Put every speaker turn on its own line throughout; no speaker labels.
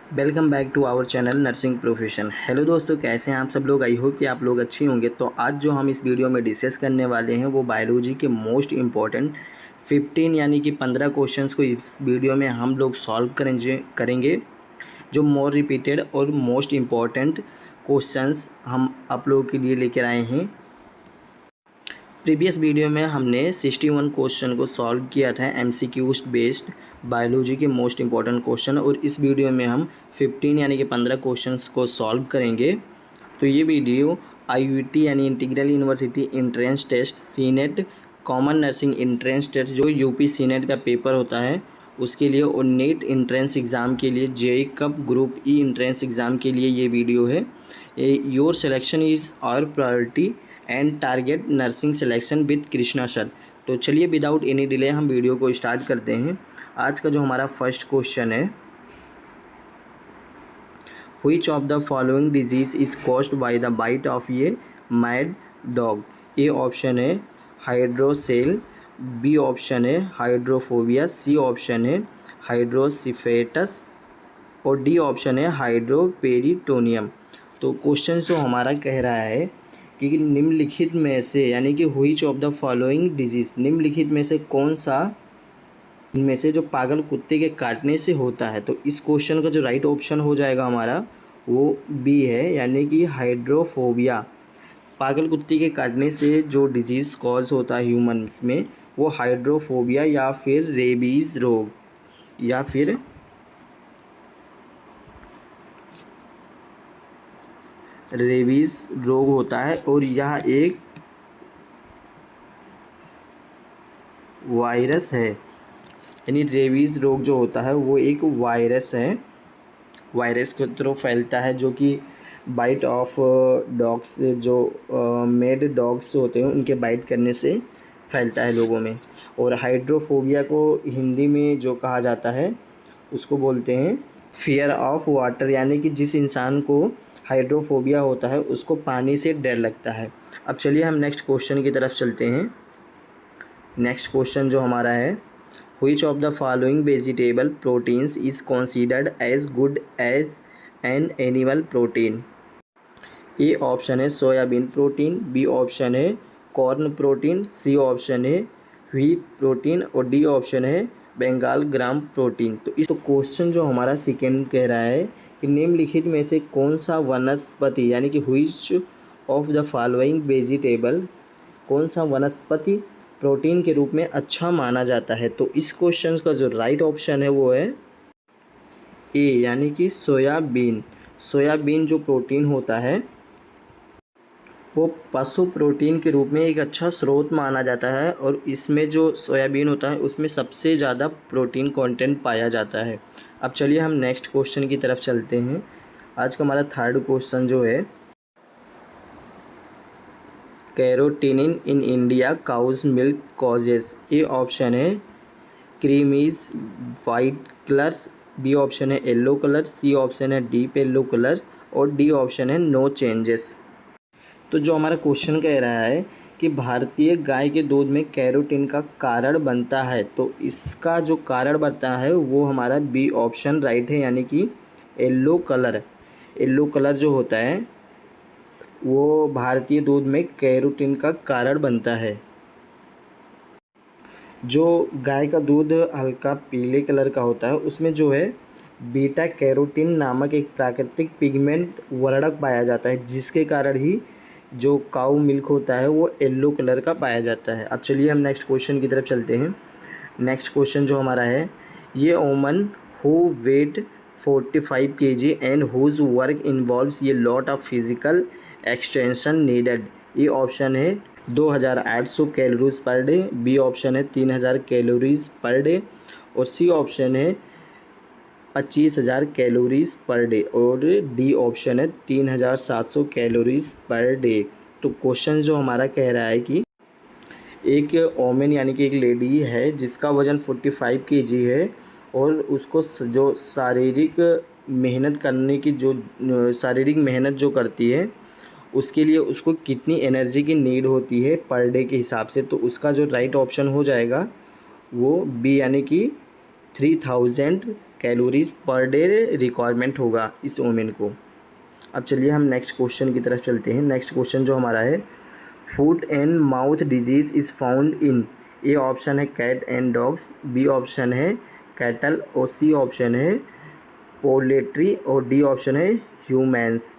Welcome back to our channel nursing profession. Hello दोस्तों, कैसे हैं आप सब लोग। आई होप कि आप लोग अच्छे होंगे। तो आज जो हम इस वीडियो में डिस्कस करने वाले हैं वो बायोलॉजी के मोस्ट इम्पॉर्टेंट 15 यानी कि 15 क्वेश्चंस को इस वीडियो में हम लोग सॉल्व करेंगे जो मोर रिपीटेड और मोस्ट इम्पॉर्टेंट क्वेश्चंस हम आप लोगों के लिए लेकर आए हैं। प्रीवियस वीडियो में हमने 61 क्वेश्चन को सॉल्व किया था एमसीक्यूज बेस्ड बायोलॉजी के मोस्ट इंपॉर्टेंट क्वेश्चन, और इस वीडियो में हम 15 यानी कि 15 क्वेश्चंस को सॉल्व करेंगे। तो ये वीडियो आईयूटी यानी integral university entrance test, CNET common nursing entrance test जो यूपी सीनेट का पेपर होता है उसके लिए, और नेट एंट्रेंस एग्ज़ाम के लिए, जेईई कप ग्रुप ई एंट्रेंस एग्ज़ाम के लिए ये वीडियो है। Your selection is our priority and target nursing selection with Krishna sir. तो चलिए विदाउट एनी डिले हम वीडियो को स्टार्ट करते हैं। आज का जो हमारा फर्स्ट क्वेश्चन है, which of the following disease is caused by the bite of ये मैड डॉग। ए ऑप्शन है हाइड्रोसेल, बी ऑप्शन है हाइड्रोफोबिया, सी ऑप्शन है हाइड्रोसिफेटस और डी ऑप्शन है हाइड्रोपेरिटोनियम। तो क्वेश्चन जो हमारा कह रहा है कि निम्नलिखित में से यानी कि which of the following disease, निम्नलिखित में से कौन सा इनमें से जो पागल कुत्ते के काटने से होता है। तो इस क्वेश्चन का जो राइट ऑप्शन हो जाएगा हमारा वो बी है, यानी कि हाइड्रोफोबिया। पागल कुत्ते के काटने से जो डिजीज़ कॉज होता है ह्यूमन्स में वो हाइड्रोफोबिया या फिर रेबीज़ रोग या फिर रेबीज़ रोग होता है, और यह एक वायरस है। यानी रेबीज़ रोग जो होता है वो एक वायरस है, वायरस के थ्रू फैलता है, जो कि बाइट ऑफ डॉग्स, जो मेड डॉग्स होते हैं उनके बाइट करने से फैलता है लोगों में। और हाइड्रोफोबिया को हिंदी में जो कहा जाता है उसको बोलते हैं फियर ऑफ वाटर, यानी कि जिस इंसान को हाइड्रोफोबिया होता है उसको पानी से डर लगता है। अब चलिए हम नेक्स्ट क्वेश्चन की तरफ चलते हैं। नेक्स्ट क्वेश्चन जो हमारा है, which of the following vegetable proteins is considered as good as an animal protein. A option है सोयाबीन प्रोटीन, बी ऑप्शन है कॉर्न प्रोटीन, सी ऑप्शन है व्हीट प्रोटीन और डी ऑप्शन है बंगाल ग्राम प्रोटीन। तो question जो हमारा second कह रहा है कि निम्नलिखित में से कौन सा वनस्पति, यानी कि which of the following vegetables, कौन सा वनस्पति प्रोटीन के रूप में अच्छा माना जाता है। तो इस क्वेश्चन का जो राइट ऑप्शन है वो है ए, यानी कि सोयाबीन। सोयाबीन जो प्रोटीन होता है वो पशु प्रोटीन के रूप में एक अच्छा स्रोत माना जाता है, और इसमें जो सोयाबीन होता है उसमें सबसे ज़्यादा प्रोटीन कंटेंट पाया जाता है। अब चलिए हम नेक्स्ट क्वेश्चन की तरफ चलते हैं। आज का हमारा थर्ड क्वेश्चन जो है, carotene in India cow's milk causes. A option है cream is white colours, B option है येलो कलर, सी ऑप्शन है डीप येलो कलर और डी ऑप्शन है नो चेंजेस। तो जो हमारा क्वेश्चन कह रहा है कि भारतीय गाय के दूध में कैरोटीन का कारण बनता है, तो इसका जो कारण बनता है वो हमारा बी ऑप्शन राइट है, यानी कि येलो कलर। येलो कलर जो होता है वो भारतीय दूध में कैरोटीन का कारण बनता है। जो गाय का दूध हल्का पीले कलर का होता है उसमें जो है बीटा कैरोटीन नामक एक प्राकृतिक पिगमेंट वर्णक पाया जाता है, जिसके कारण ही जो काऊ मिल्क होता है वो येलो कलर का पाया जाता है। अब चलिए हम नेक्स्ट क्वेश्चन की तरफ चलते हैं। नेक्स्ट क्वेश्चन जो हमारा है, a woman who weight 45 kg and whose work involves a lot of physical extension needed. A option है 2800 calories per day, B option है 3000 कैलोरीज पर डे और सी ऑप्शन है 25000 कैलोरीज पर डे और D option है 3700 calories per day. तो question जो हमारा कह रहा है कि एक वोमेन यानी कि एक लेडी है जिसका वज़न 45 kg है, और उसको जो शारीरिक मेहनत करने की, जो शारीरिक मेहनत जो करती है उसके लिए उसको कितनी एनर्जी की नीड होती है पर डे के हिसाब से। तो उसका जो राइट ऑप्शन हो जाएगा वो बी, यानी कि 3000 कैलोरीज पर डे रिक्वायरमेंट होगा इस वुमेन को। अब चलिए हम नेक्स्ट क्वेश्चन की तरफ चलते हैं। नेक्स्ट क्वेश्चन जो हमारा है, foot and mouth disease is found in, A option है cat and dogs, B option है कैटल और सी ऑप्शन है पोल्ट्री और डी ऑप्शन है ह्यूमंस।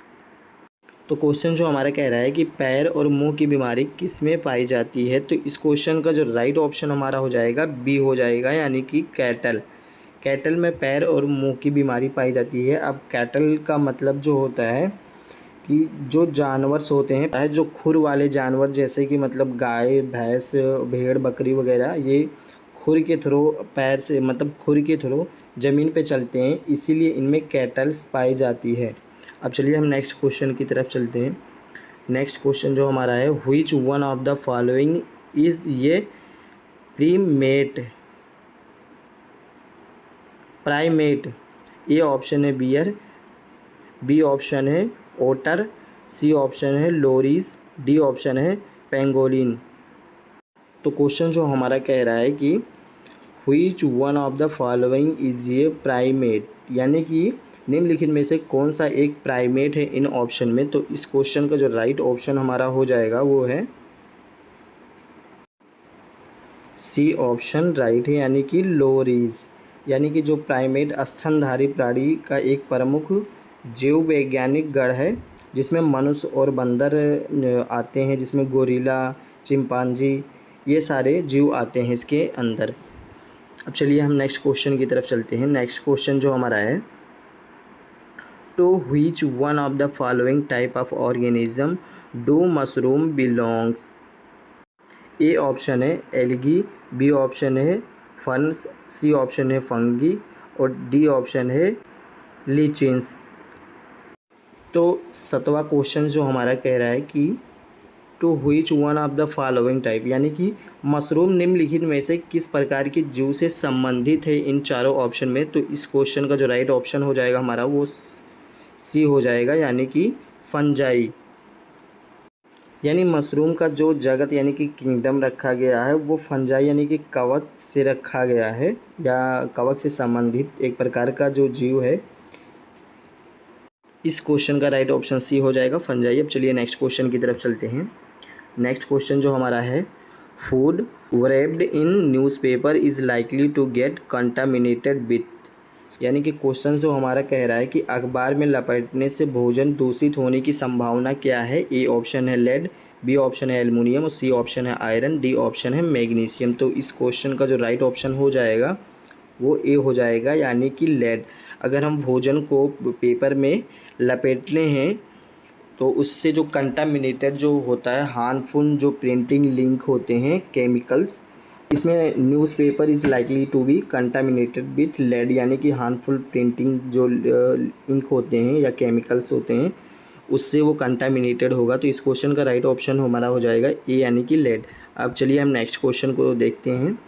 तो क्वेश्चन जो हमारा कह रहा है कि पैर और मुंह की बीमारी किस में पाई जाती है, तो इस क्वेश्चन का जो राइट ऑप्शन हमारा हो जाएगा बी हो जाएगा, यानी कि कैटल। कैटल में पैर और मुंह की बीमारी पाई जाती है। अब कैटल का मतलब जो होता है कि जो जानवर होते हैं, जो खुर वाले जानवर, जैसे कि मतलब गाय भैंस भेड़ बकरी वगैरह, ये खुर के थ्रू पैर से मतलब खुर के थ्रू ज़मीन पे चलते हैं, इसीलिए इनमें कैटल्स पाई जाती है। अब चलिए हम नेक्स्ट क्वेश्चन की तरफ चलते हैं। नेक्स्ट क्वेश्चन जो हमारा है, which one of the following is ये प्राइमेट। ए ऑप्शन है बियर, बी ऑप्शन है ओटर, सी ऑप्शन है लोरीज, डी ऑप्शन है पेंगोलिन। तो क्वेश्चन जो हमारा कह रहा है कि which one of the following is a primate, यानी कि निम्नलिखित में से कौन सा एक प्राइमेट है इन ऑप्शन में। तो इस क्वेश्चन का जो राइट ऑप्शन हमारा हो जाएगा वो है सी ऑप्शन राइट है, यानी कि लोरीज। यानी कि जो प्राइमेट स्तनधारी प्राणी का एक प्रमुख जीव वैज्ञानिक गण है, जिसमें मनुष्य और बंदर आते हैं, जिसमें गोरिल्ला, चिंपांजी, ये सारे जीव आते हैं इसके अंदर। अब चलिए हम नेक्स्ट क्वेश्चन की तरफ चलते हैं। नेक्स्ट क्वेश्चन जो हमारा है, to which one of the following type of organism do mushroom belongs. A option है एल्गी, बी ऑप्शन है फर्न्स, सी ऑप्शन है फंगी और डी ऑप्शन है लीचिन्स। तो 7वां क्वेश्चन जो हमारा कह रहा है कि to which one of the following type, यानी कि मशरूम निम्नलिखित में से किस प्रकार के जीव से संबंधित है इन चारों ऑप्शन में। तो इस क्वेश्चन का जो राइट ऑप्शन हो जाएगा हमारा वो सी हो जाएगा, यानी कि फंजाई। यानी मशरूम का जो जगत यानी कि किंगडम रखा गया है वो फंजाई यानी कि कवक से रखा गया है, या कवक से संबंधित एक प्रकार का जो जीव है। इस क्वेश्चन का राइट ऑप्शन सी हो जाएगा, फंजाई। अब चलिए नेक्स्ट क्वेश्चन की तरफ चलते हैं। नेक्स्ट क्वेश्चन जो हमारा है, food wrapped in newspaper is likely to get contaminated with, यानी कि क्वेश्चन जो हमारा कह रहा है कि अखबार में लपेटने से भोजन दूषित होने की संभावना क्या है। ए ऑप्शन है लेड, बी ऑप्शन है एल्युमिनियम और सी ऑप्शन है आयरन, डी ऑप्शन है मैग्नीशियम। तो इस क्वेश्चन का जो राइट ऑप्शन हो जाएगा वो ए हो जाएगा, यानी कि लेड। अगर हम भोजन को पेपर में लपेटते हैं तो उससे जो कंटामिनेटेड जो होता है, हार्मफुल जो प्रिंटिंग लिंक होते हैं केमिकल्स, इसमें newspaper is likely to be contaminated with lead, यानी कि हार्मफुल प्रिंटिंग जो इंक होते हैं या केमिकल्स होते हैं उससे वो कंटामिनेटेड होगा। तो इस क्वेश्चन का राइट ऑप्शन हमारा हो जाएगा ए, यानी कि लेड। अब चलिए हम नेक्स्ट क्वेश्चन को देखते हैं।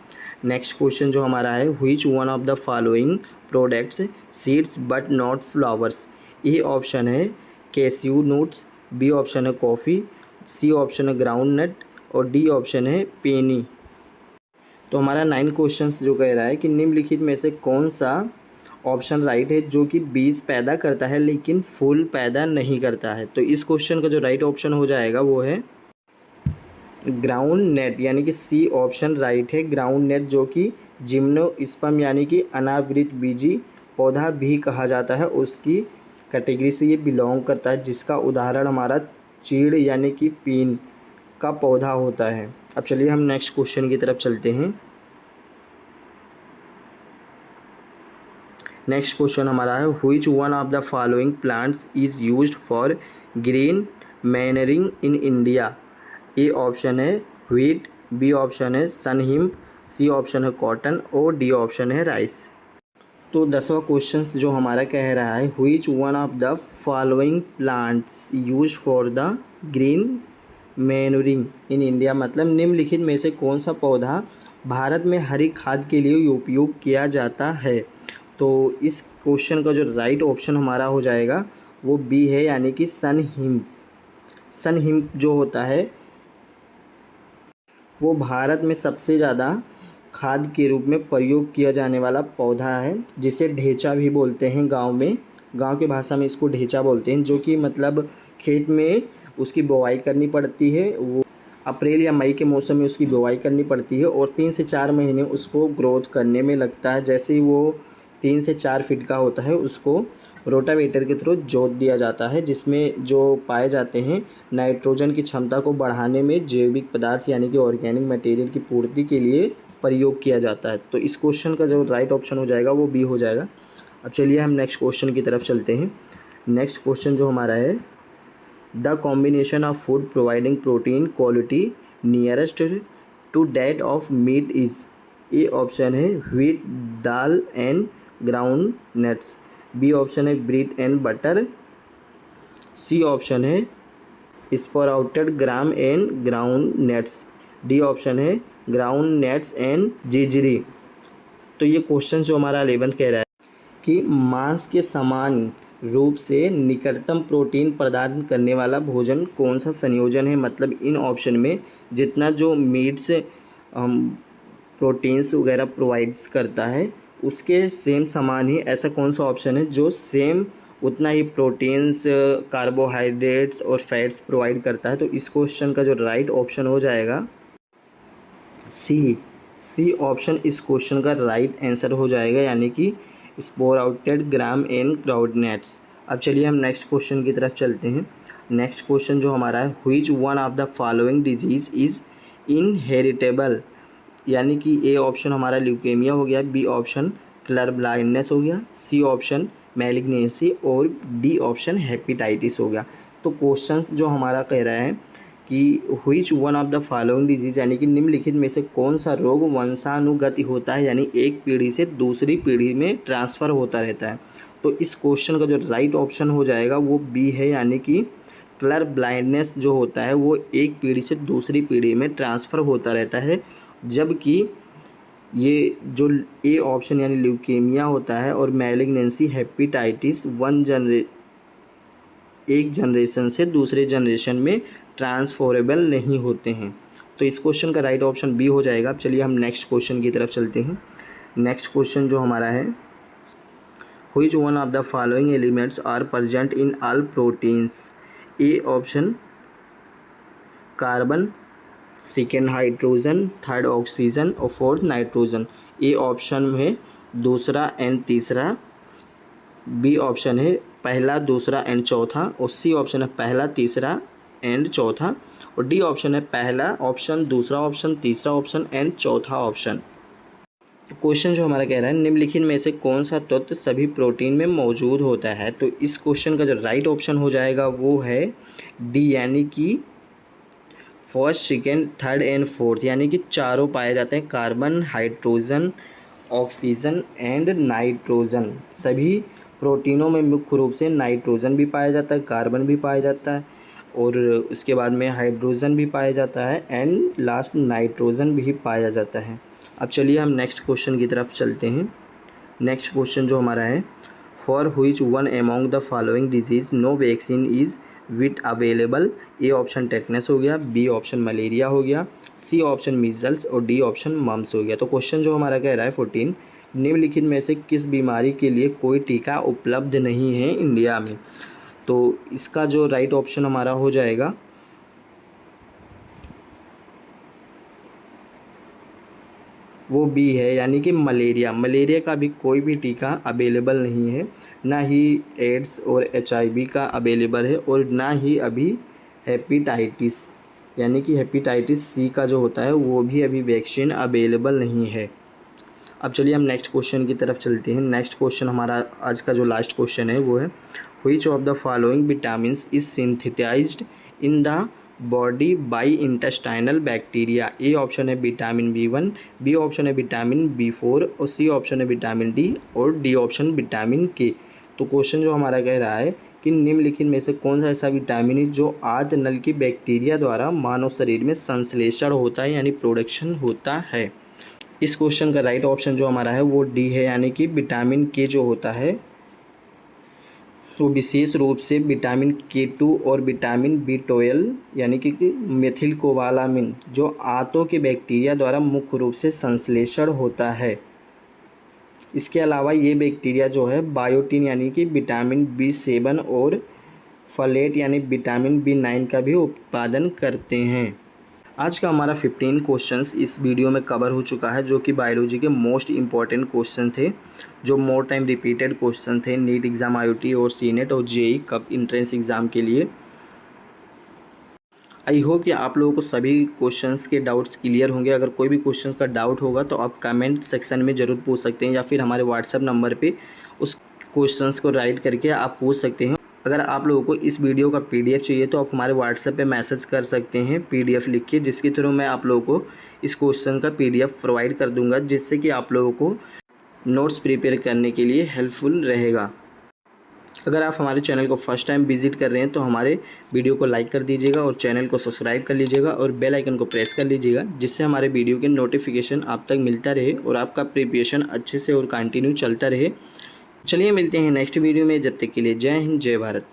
नेक्स्ट क्वेश्चन जो हमारा है, which one of the following products seeds but not flowers. A option है कैस्यू नट्स, बी ऑप्शन है कॉफ़ी, सी ऑप्शन है ग्राउंड नट और डी ऑप्शन है पेनी। तो हमारा 9 क्वेश्चंस जो कह रहा है कि निम्नलिखित में से कौन सा ऑप्शन राइट है जो कि बीज पैदा करता है लेकिन फूल पैदा नहीं करता है। तो इस क्वेश्चन का जो राइट ऑप्शन हो जाएगा वो है ग्राउंड नेट, यानी कि सी ऑप्शन राइट है, ग्राउंड नेट, जो कि जिम्नोस्पर्म यानी कि अनावृत बीजी पौधा भी कहा जाता है, उसकी कैटेगरी से ये बिलोंग करता है, जिसका उदाहरण हमारा चीड़ यानी कि पीन का पौधा होता है। अब चलिए हम नेक्स्ट क्वेश्चन की तरफ चलते हैं। नेक्स्ट क्वेश्चन हमारा है, which one of the following plants is used for green manuring in India. A option है व्हीट, बी ऑप्शन है सनहिम्प, सी ऑप्शन है कॉटन और डी ऑप्शन है राइस। तो 10वां क्वेश्चन जो हमारा कह रहा है, which one of the following plants use for the green manuring in India, मतलब निम्नलिखित में से कौन सा पौधा भारत में हरी खाद के लिए उपयोग किया जाता है। तो इस क्वेश्चन का जो राइट ऑप्शन हमारा हो जाएगा वो बी है, यानी कि सनहिम्प। सनहिम्प जो होता है वो भारत में सबसे ज़्यादा खाद के रूप में प्रयोग किया जाने वाला पौधा है, जिसे ढेंचा भी बोलते हैं गांव में। गांव की भाषा में इसको ढेंचा बोलते हैं, जो कि मतलब खेत में उसकी बुवाई करनी पड़ती है। वो अप्रैल या मई के मौसम में उसकी बुवाई करनी पड़ती है और 3 से 4 महीने उसको ग्रोथ करने में लगता है। जैसे ही वो 3 से 4 फीट का होता है, उसको रोटावेटर के थ्रू जोत दिया जाता है, जिसमें जो पाए जाते हैं नाइट्रोजन की क्षमता को बढ़ाने में जैविक पदार्थ यानी कि ऑर्गेनिक मटेरियल की पूर्ति के लिए प्रयोग किया जाता है। तो इस क्वेश्चन का जो राइट ऑप्शन हो जाएगा वो बी हो जाएगा। अब चलिए हम नेक्स्ट क्वेश्चन की तरफ चलते हैं। नेक्स्ट क्वेश्चन जो हमारा है, the combination of food providing protein quality nearest to that of meat is. A option है wheat, dal and ground nuts. B option है bread and butter. C option है sprouted gram and ground nuts. D option है ground nuts and jaggery. तो ये question जो हमारा 11 कह रहा है कि मांस के समान रूप से निकटतम प्रोटीन प्रदान करने वाला भोजन कौन सा संयोजन है। मतलब इन ऑप्शन में जितना जो मीट्स प्रोटीन्स वगैरह प्रोवाइड्स करता है, उसके सेम समान ही ऐसा कौन सा ऑप्शन है जो सेम उतना ही प्रोटीन्स, कार्बोहाइड्रेट्स और फैट्स प्रोवाइड करता है। तो इस क्वेश्चन का जो राइट ऑप्शन हो जाएगा सी ऑप्शन इस क्वेश्चन का राइट आंसर हो जाएगा, यानी कि स्प्राउटेड ग्राम एंड ग्राउंडनट्स। अब चलिए हम नेक्स्ट क्वेश्चन की तरफ चलते हैं। नेक्स्ट क्वेश्चन जो हमारा है, which one of the following disease is inheritable. यानी कि ए ऑप्शन हमारा ल्यूकेमिया हो गया, बी ऑप्शन कलर ब्लाइंडनेस हो गया, सी ऑप्शन मैलिग्नेंसी और डी ऑप्शन हेपेटाइटिस हो गया। तो क्वेश्चंस जो हमारा कह रहा है कि which one of the following disease, यानी कि निम्नलिखित में से कौन सा रोग वंशानुगति होता है, यानी एक पीढ़ी से दूसरी पीढ़ी में ट्रांसफ़र होता रहता है। तो इस क्वेश्चन का जो राइट ऑप्शन हो जाएगा वो बी है, यानी कि कलर ब्लाइंडनेस जो होता है वो एक पीढ़ी से दूसरी पीढ़ी में ट्रांसफ़र होता रहता है। जबकि ये जो ए ऑप्शन यानी ल्यूकेमिया होता है और मैलिग्नेंसी हेपेटाइटिस एक जनरेशन से दूसरे जनरेशन में ट्रांसफरेबल नहीं होते हैं। तो इस क्वेश्चन का राइट ऑप्शन बी हो जाएगा। अब चलिए हम नेक्स्ट क्वेश्चन की तरफ चलते हैं। नेक्स्ट क्वेश्चन जो हमारा है, which one of the following elements are present in all proteins. A option carbon, second hydrogen, third oxygen और फोर्थ नाइट्रोजन। ए ऑप्शन में दूसरा एंड तीसरा, बी ऑप्शन है पहला, दूसरा एंड चौथा, और सी ऑप्शन है पहला, तीसरा एंड चौथा, और डी ऑप्शन है पहला ऑप्शन, दूसरा ऑप्शन, तीसरा ऑप्शन एंड चौथा ऑप्शन। क्वेश्चन जो हमारा कह रहा है, निम्नलिखित में से कौन सा तत्व सभी प्रोटीन में मौजूद होता है। तो इस क्वेश्चन का जो राइट ऑप्शन हो जाएगा वो है डी, यानी कि first, second, third and fourth, यानी कि चारों पाए जाते हैं, carbon, hydrogen, oxygen and nitrogen. सभी प्रोटीनों में मुख्य रूप से नाइट्रोजन भी पाया जाता है, कार्बन भी पाया जाता है और उसके बाद में हाइड्रोजन भी पाया जाता है एंड लास्ट नाइट्रोजन भी पाया जाता है। अब चलिए हम नेक्स्ट क्वेश्चन की तरफ चलते हैं। नेक्स्ट क्वेश्चन जो हमारा है, for which one among the following disease no vaccine is yet available. A option tetanus हो गया, बी ऑप्शन मलेरिया हो गया, सी ऑप्शन मीजल्स और डी ऑप्शन मम्स हो गया। तो क्वेश्चन जो हमारा कह रहा है 14, निम्नलिखित में से किस बीमारी के लिए कोई टीका उपलब्ध नहीं है इंडिया में। तो इसका जो राइट ऑप्शन हमारा हो जाएगा वो बी है, यानी कि मलेरिया। मलेरिया का भी कोई भी टीका अवेलेबल नहीं है, ना ही एड्स और HIV का अवेलेबल है और ना ही अभी हेपेटाइटिस, यानी कि हेपेटाइटिस सी का जो होता है वो भी अभी वैक्सीन अवेलेबल नहीं है। अब चलिए हम नेक्स्ट क्वेश्चन की तरफ चलते हैं। नेक्स्ट क्वेश्चन हमारा आज का जो लास्ट क्वेश्चन है वो है, which of the following vitamins is synthesised in the body by intestinal bacteria. A option है विटामिन B1, बी ऑप्शन है विटामिन B4 और सी ऑप्शन है विटामिन D और डी ऑप्शन विटामिन K। तो question जो हमारा कह रहा है कि निम्नलिखित में से कौन सा ऐसा विटामिन है जो आद्य नल की बैक्टीरिया द्वारा मानव शरीर में संश्लेषण होता है, यानी प्रोडक्शन होता है। इस क्वेश्चन का राइट ऑप्शन जो हमारा है वो डी है, यानी कि विटामिन K जो होता है तो विशेष रूप से विटामिन K2 और विटामिन B12 यानी कि मेथिल कोबालामिन जो आंतों के बैक्टीरिया द्वारा मुख्य रूप से संश्लेषण होता है। इसके अलावा ये बैक्टीरिया जो है बायोटिन यानी कि विटामिन B7 और फलेट यानी विटामिन B9 का भी उत्पादन करते हैं। आज का हमारा 15 क्वेश्चंस इस वीडियो में कवर हो चुका है, जो कि बायोलॉजी के मोस्ट इम्पॉर्टेंट क्वेश्चन थे, जो मोर टाइम रिपीटेड क्वेश्चन थे नीट एग्ज़ाम, IIT और सीनेट और जेईई कब इंट्रेंस एग्ज़ाम के लिए। आई होप कि आप लोगों को सभी क्वेश्चंस के डाउट्स क्लियर होंगे। अगर कोई भी क्वेश्चन का डाउट होगा तो आप कमेंट सेक्शन में ज़रूर पूछ सकते हैं, या फिर हमारे व्हाट्सएप नंबर पे उस क्वेश्चंस को राइट करके आप पूछ सकते हैं। अगर आप लोगों को इस वीडियो का PDF चाहिए तो आप हमारे व्हाट्सएप पे मैसेज कर सकते हैं PDF लिख के, जिसके थ्रू मैं आप लोगों को इस क्वेश्चन का PDF प्रोवाइड कर दूंगा, जिससे कि आप लोगों को नोट्स प्रिपेयर करने के लिए हेल्पफुल रहेगा। अगर आप हमारे चैनल को फर्स्ट टाइम विजिट कर रहे हैं तो हमारे वीडियो को लाइक कर दीजिएगा और चैनल को सब्सक्राइब कर लीजिएगा और बेल आइकन को प्रेस कर लीजिएगा, जिससे हमारे वीडियो के नोटिफिकेशन आप तक मिलता रहे और आपका प्रिपरेशन अच्छे से और कंटिन्यू चलता रहे। चलिए मिलते हैं नेक्स्ट वीडियो में, जब तक के लिए जय हिंद जय भारत।